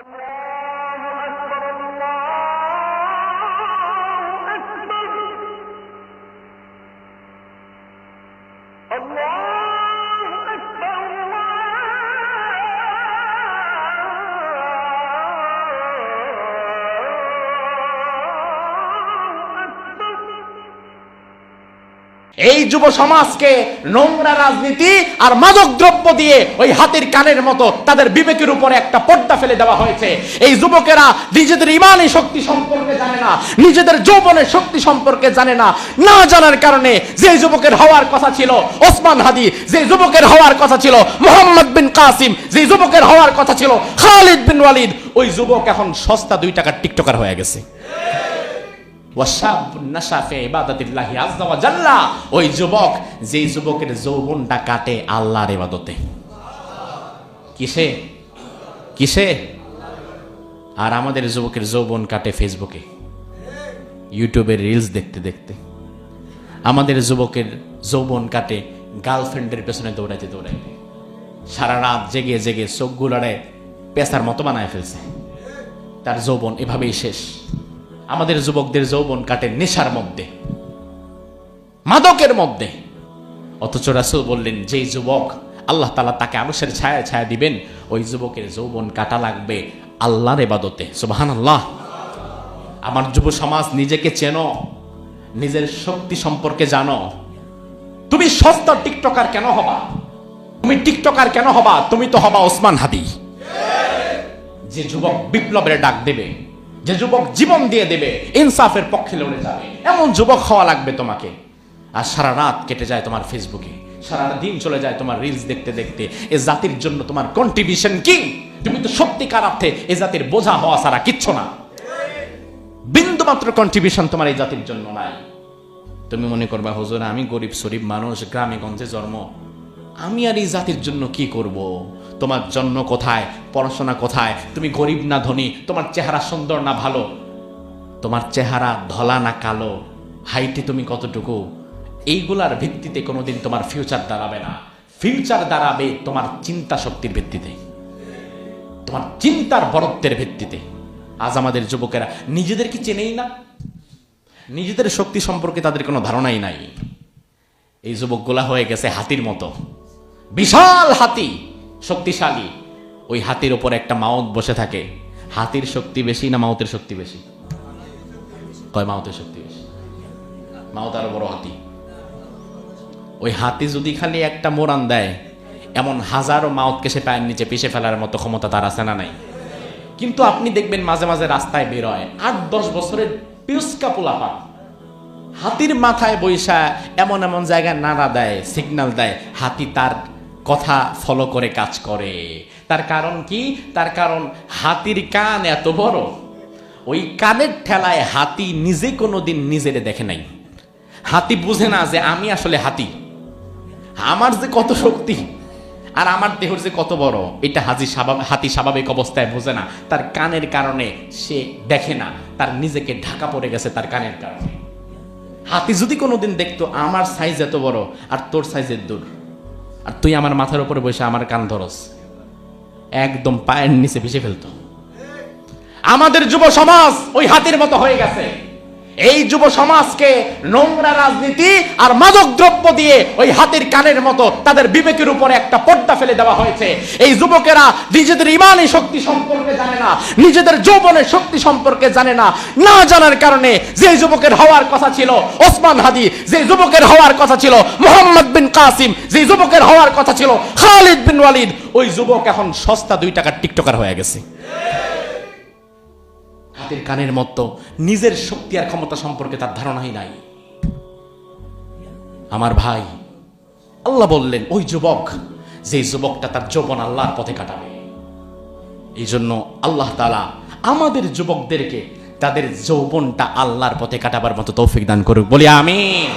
এই যুব সমাজকে নোংরা রাজনীতি আর মাদক দ্রব্য দিয়ে ওই হাতির কানের মতো তাদের বিবেকের উপরে একটা পর্দা ফেলে দেওয়া হয়েছে। এই যুবকেরা নিজেদের ইমানি শক্তি সম্পর্কে জানে না, নিজেদের যৌবনের শক্তি সম্পর্কে জানে না। না জানার কারণে যে যুবকের হওয়ার কথা ছিল ওসমান হাদি, যে যুবকের হওয়ার কথা ছিল মোহাম্মদ বিন কাসিম, যে যুবকের হওয়ার কথা ছিল খালিদ বিন ওয়ালিদ, ওই যুবক এখন সস্তা 2 টাকার টিকটকার হয়ে গেছে। ওই যুবক, যে যুবকের যৌবনটা কাটে আল্লাহর ইবাদতে। কিসে কিসে? আর আমাদের যুবকের যৌবন কাটে ফেসবুকে, ইউটিউবের রিলস দেখতে দেখতে। আমাদের যুবকের যৌবন কাটে গার্লফ্রেন্ডের পেছনে দৌড়াইতে দৌড়াইতে। সারা রাত জেগে জেগে চোখগুলারে পেশার মতো বানায় ফেলছে। তার যৌবন এভাবেই শেষ। আমাদের যুবকদের যৌবন কাটে নেশার মধ্যে, মাদকের মধ্যে। অথচ রাসূল বললেন, যেই যুবক আল্লাহ তাআলা তাকে আরশের ছায়ায় ছায়া দিবেন, ওই যুবকের যৌবন কাটা লাগবে আল্লাহর ইবাদতে। সুবহানাল্লাহ। আমার যুব সমাজ, নিজেকে চেনো, নিজের শক্তি সম্পর্কে জানো। তুমি সস্তা টিকটকার কেন হবা? তুমি টিকটকার কেন হবা? তুমি তো হবা ওসমান হাদি। যে যুবক বিপ্লবের ডাক দেবে, যে যুবক জীবন দিয়ে দেবে, ইনসাফের পক্ষে লড়ে যাবে, এমন যুবক হওয়া লাগবে তোমাকে। আর সারা রাত কেটে যায় তোমার ফেসবুকে, সারা দিন চলে যায় তোমার রিলস দেখতে দেখতে। এ জাতির জন্য তোমার কন্ট্রিবিউশন কি? তুমি তো সত্যিকার অর্থে এ জাতির বোঝা হওয়া ছাড়া কিচ্ছু না। বিন্দু মাত্র কন্ট্রিবিউশন তোমার এই জাতির জন্য নাই। তুমি মনে করবা, হুজুর আমি গরিব শরীফ মানুষ, গ্রামে গঞ্জে জন্ম, আমি আর এই জাতির জন্য কি করব? তোমার জন্ম কোথায়, পড়াশোনা কোথায়, তুমি গরিব না ধনী, তোমার চেহারা সুন্দর না ভালো, তোমার চেহারা ধলা না কালো, হাইটে তুমি কতটুকু, এইগুলার ভিত্তিতে কোনোদিন তোমার ফিউচার দাঁড়াবে না। ফিউচার দাঁড়াবে তোমার চিন্তা শক্তির ভিত্তিতে, তোমার চিন্তার বরত্বের ভিত্তিতে। আজ আমাদের যুবকেরা নিজেদেরকে চেনেই না, নিজেদের শক্তি সম্পর্কে তাদের কোনো ধারণাই নাই। এই যুবকগুলা হয়ে গেছে হাতির মতো, বিশাল হাতি, শক্তিশালী। ওই হাতির উপর একটা মাউত বসে থাকে। হাতির শক্তি বেশি না মাউতের শক্তি বেশি? কয় মাউতের শক্তি বেশি। মাউত আরো বড় হাতি। ওই হাতি যদি খালি একটা মোরান দেয়, এমন হাজারো মাউতকে সে পায়ের নিচে পিষে ফেলার মতো ক্ষমতা তার আছে না নাই? কিন্তু আপনি দেখবেন মাঝে মাঝে রাস্তায় বের হয় 8-10 বছরের পিউসকা পোলাপা, হাতির মাথায় বৈশা এমন এমন জায়গায় নাড়া দেয়, সিগন্যাল দেয়, হাতি তার কথা ফলো করে কাজ করে। তার কারণ কি? তার কারণ হাতির কান এত বড়, ওই কানের ঠেলায় হাতি নিজে কোনোদিন নিজেরে দেখে নাই। হাতি বুঝে না যে আমি আসলে হাতি, আমার যে কত শক্তি আর আমার দেহর যে কত বড়, এটা হাতি স্বাভাবিক অবস্থায় বোঝে না। তার কানের কারণে সে দেখে না, তার নিজেকে ঢাকা পড়ে গেছে তার কানের কারণে। হাতি যদি কোনোদিন দেখতো আমার সাইজ এত বড় আর তোর সাইজের দূর, আর তুই আমার মাথার উপরে বসে আমার কান ধরস, একদম পায়ের নিচে ভেসে ফেলতো। আমাদের যুব সমাজ ওই হাতির মতো হয়ে গেছে। এই যুব সমাজকে নোংরা রাজনীতি আর মাদক দ্রব্য দিয়ে ওই হাতির কানের মতো তাদের বিবেকের উপরে একটা পর্দা ফেলে দেওয়া হয়েছে। এই যুবকেরা নিজেদের ইমানি শক্তি সম্পর্কে জানে না, নিজেদের যৌবনের শক্তি সম্পর্কে জানে না। না জানার কারণে যে যুবকের হওয়ার কথা ছিল ওসমান হাদি, যে যুবকের হওয়ার কথা ছিল মোহাম্মদ বিন কাসিম, যে যুবকের হওয়ার কথা ছিল খালিদ বিন ওয়ালিদ, ওই যুবক এখন সস্তা 2 টাকার টিকটকার হয়ে গেছে। হাতের কানের মতো নিজের শক্তি আর ক্ষমতা সম্পর্কে তার ধারণাই নাই। আমার ভাই, আল্লাহ বললেন ওই যুবক, যে যুবকটা তার যৌবন আল্লাহর পথে কাটাবে। এই জন্য আল্লাহ তাআলা আমাদের যুবকদেরকে তাদের যৌবনটা আল্লাহর পথে কাটাবার মতো তৌফিক দান করুক, বলি আমিন।